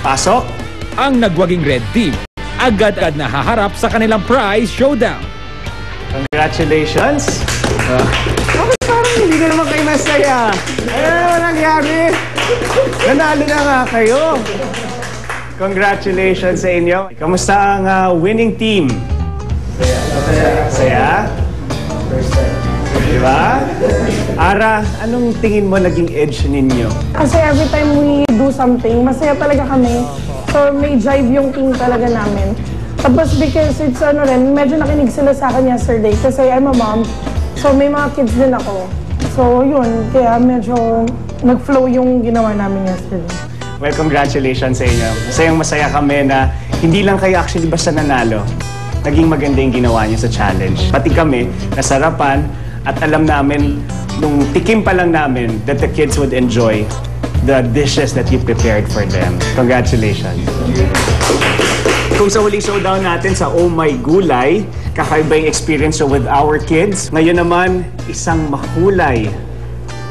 Pasok! Ang nagwaging red team, agad-agad na haharap sa kanilang prize showdown. Congratulations! Bakit parang hindi na naman kayo masaya? Ano nangyari? Nanalo na nga kayo. Congratulations sa inyo. Kamusta ang winning team? Saya? Diba? Ara, anong tingin mo naging edge ninyo? Kasi every time we do something, masaya talaga kami. So may drive yung team talaga namin. Tapos because it's medyo nakinig sila sa akin yesterday kasi I'm a mom. So may mga kids din ako. So yun, kaya medyo nag-flow yung ginawa namin yesterday. Well, congratulations sa inyo. Masayang-masaya kami na hindi lang kayo actually basta nanalo. Naging maganda yung ginawa niyo sa challenge. Pati kami, nasarapan at alam namin, nung tikim pa lang namin, that the kids would enjoy the dishes that you prepared for them. Congratulations. Kung sa huling showdown natin sa Oh My Gulay, kakaiba yung experience with our kids. Ngayon naman, isang mahulay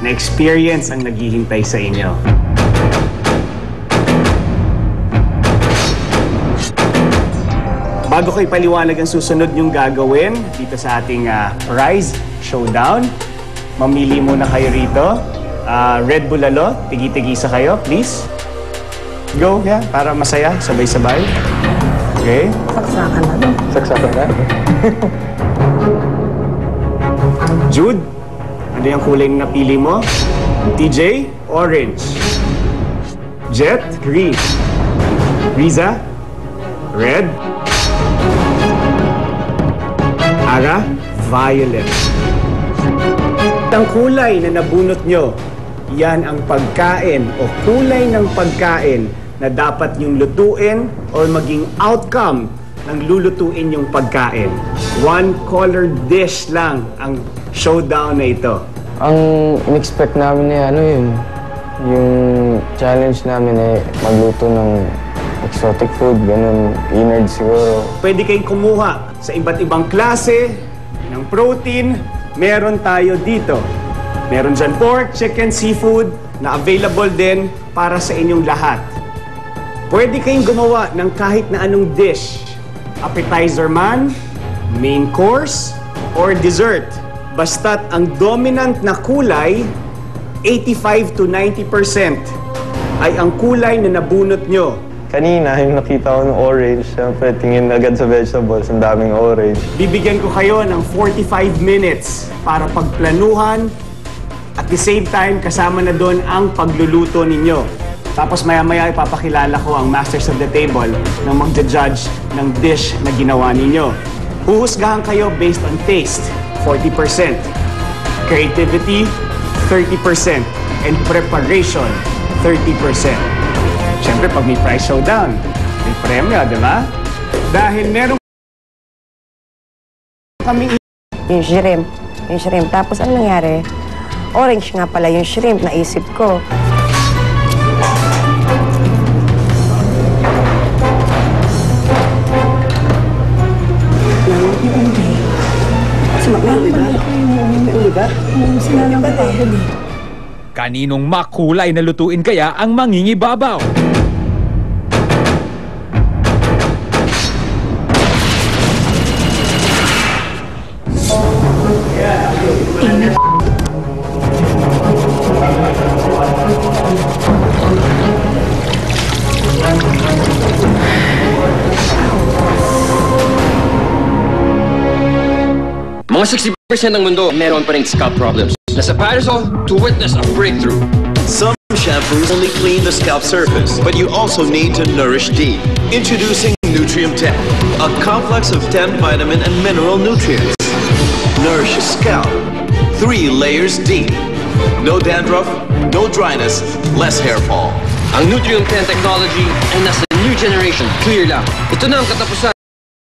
na experience ang naghihintay sa inyo. Bago ko ipaliwanag ang susunod niyong gagawin dito sa ating prize showdown, mamili muna kayo rito. Red Bulalo, tigi-tigisa kayo, please. Go, yeah, para masaya, sabay-sabay. Okay? Saksakan na. Saksakan na. Jude, ano yung kulay na napili mo? TJ, orange. Jet, green. Riza, red. Ara, violet. Ang kulay na nabunot nyo, yan ang pagkain o kulay ng pagkain na dapat yung lutuin o maging outcome ng lulutuin yung pagkain. One colored dish lang ang showdown na ito. Ang in-expect namin ay yung challenge namin ay magluto ng exotic food, ganun, innard siguro. Pwede kayong kumuha sa iba't ibang klase ng protein. Meron tayo dito. Meron dyan pork, chicken, seafood na available din para sa inyong lahat. Pwede kayong gumawa ng kahit na anong dish. Appetizer man, main course, or dessert. Basta't ang dominant na kulay, 85 to 90% ay ang kulay na nabunot nyo. Kanina, yung nakita ko ng orange, siyempre tingin agad sa vegetables, ang daming orange. Bibigyan ko kayo ng 45 minutes para pagplanuhan at the same time kasama na doon ang pagluluto ninyo. Tapos maya-maya ipapakilala ko ang masters of the table na magja-judge ng dish na ginawa ninyo. Huhusgahan kayo based on taste, 40%. Creativity, 30%. And preparation, 30%. Siyempre, pag may prize showdown, may premyo, di ba? Dahil meron kami yung shrimp. Tapos ano nangyari? Orange nga pala yung shrimp, naisip ko. Kaninong makulay na lutuin kaya ang mangingibabaw? Mga 60% ng mundo meron pa ring scalp problems. Nasa Parasol to witness a breakthrough. Some shampoos only clean the scalp surface, but you also need to nourish deep. Introducing Nutrium 10, a complex of 10 vitamin and mineral nutrients. Nourish your scalp 3 layers deep. No dandruff, no dryness, less hair fall. Ang Nutrium 10 technology ay nasa new generation. Clear lang. Ito na ang katapusan